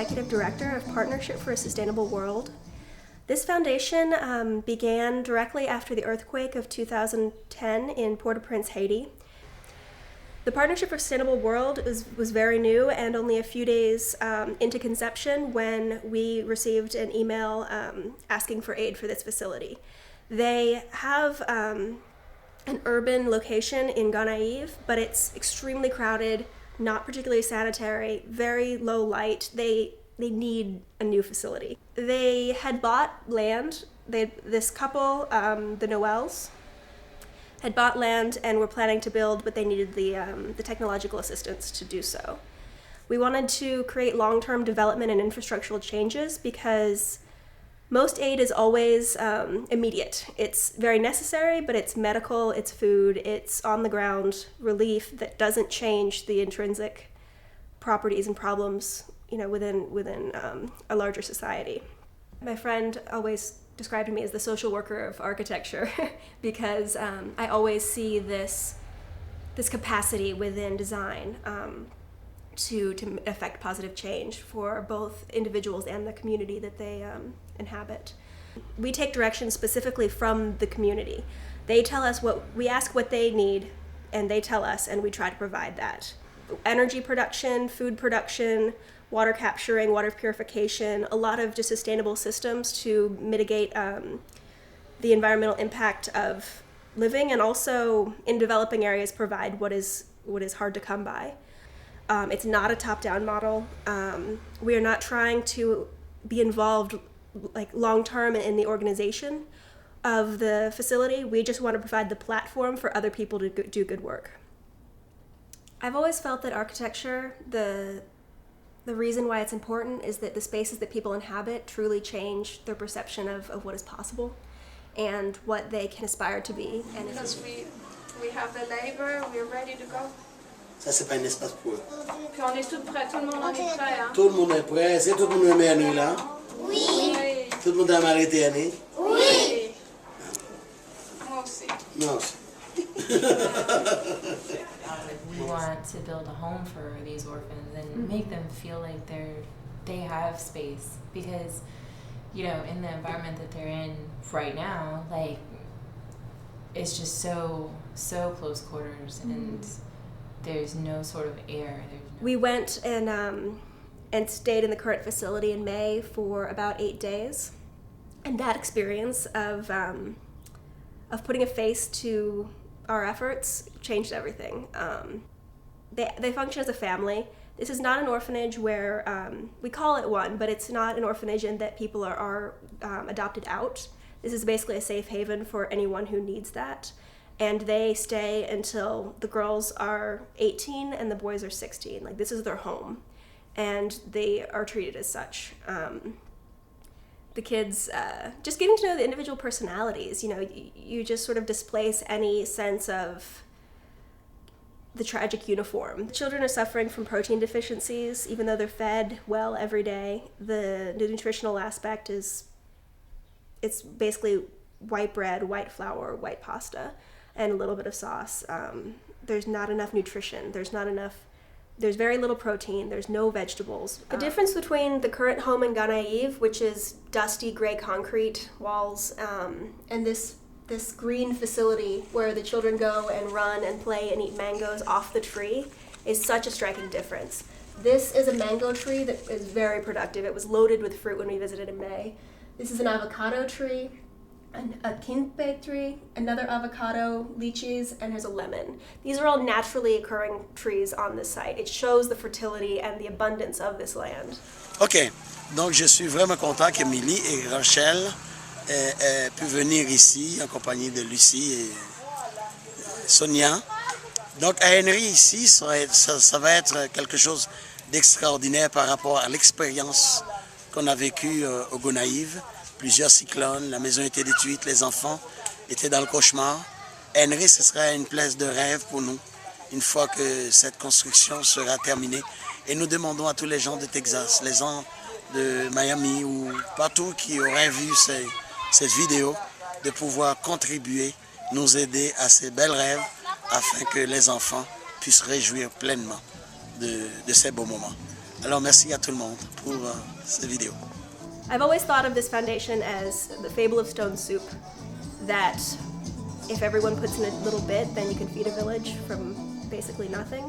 Executive Director of Partnership for a Sustainable World. This foundation began directly after the earthquake of 2010 in Port-au-Prince, Haiti. The Partnership for a Sustainable World was very new and only a few days into conception when we received an email asking for aid for this facility. They have an urban location in Gonaive, but it's extremely crowded, not particularly sanitary, very low light. They need a new facility. They had bought land. This couple, the Noels, had bought land and were planning to build, but they needed the technological assistance to do so. We wanted to create long-term development and infrastructural changes because most aid is always immediate. It's very necessary, but it's medical, it's food, it's on-the-ground relief that doesn't change the intrinsic properties and problems, within a larger society. My friend always described me as the social worker of architecture because I always see this capacity within design to affect positive change for both individuals and the community that they inhabit. We take direction specifically from the community. They tell us we ask what they need, and they tell us, and we try to provide that. Energy production, food production, water capturing, water purification, a lot of just sustainable systems to mitigate the environmental impact of living, and also in developing areas provide what is hard to come by. It's not a top-down model. We are not trying to be involved long-term in the organization of the facility. We just want to provide the platform for other people to do good work. I've always felt that architecture, the reason why it's important is that the spaces that people inhabit truly change their perception of what is possible and what they can aspire to be. And because we have the labor, we're ready to go. Ça, c'est pas un espace pour eux. Puis on est tous prêts, tout le monde est prêt. Hein? Tout le monde est prêt. Est-ce que tout le monde aime Annie là? Oui. Tout le monde aime arrêter Annie? Oui. Moi aussi. Moi aussi. We want to build a home for these orphans and make them feel like they have space, because in the environment that they're in right now, it's just so close quarters, and there's no sort of air. We went and stayed in the current facility in May for about 8 days, and that experience of putting a face to our efforts changed everything. They function as a family. This is not an orphanage where we call it one, but it's not an orphanage in that people are adopted out. This is basically a safe haven for anyone who needs that. And they stay until the girls are 18 and the boys are 16. This is their home, and they are treated as such. The kids, just getting to know the individual personalities, you just sort of displace any sense of the tragic uniform. The children are suffering from protein deficiencies, even though they're fed well every day. The nutritional aspect it's basically white bread, white flour, white pasta, and a little bit of sauce. There's not enough nutrition. There's very little protein. There's no vegetables. The difference between the current home in Gonaive, which is dusty gray concrete walls, and this green facility where the children go and run and play and eat mangoes off the tree, is such a striking difference. This is a mango tree that is very productive. It was loaded with fruit when we visited in May. This is an avocado tree, a quince tree, another avocado, lychees, and there's a lemon. These are all naturally occurring trees on this site. It shows the fertility and the abundance of this land. OK. Donc, je suis vraiment content qu'Émilie et Rachel aient pu venir ici en compagnie de Lucie et Sonia. Donc, à Henry, ici, ça va être quelque chose d'extraordinaire par rapport à l'expérience qu'on a vécue au Gonaive. Plusieurs cyclones, la maison était détruite, les enfants étaient dans le cauchemar. Henry, ce sera une place de rêve pour nous, une fois que cette construction sera terminée. Et nous demandons à tous les gens de Texas, les gens de Miami ou partout qui auraient vu cette vidéo, de pouvoir contribuer, nous aider à ces belles rêves, afin que les enfants puissent réjouir pleinement de ces beaux moments. Alors, merci à tout le monde pour cette vidéo. I've always thought of this foundation as the fable of stone soup, that if everyone puts in a little bit, then you can feed a village from basically nothing.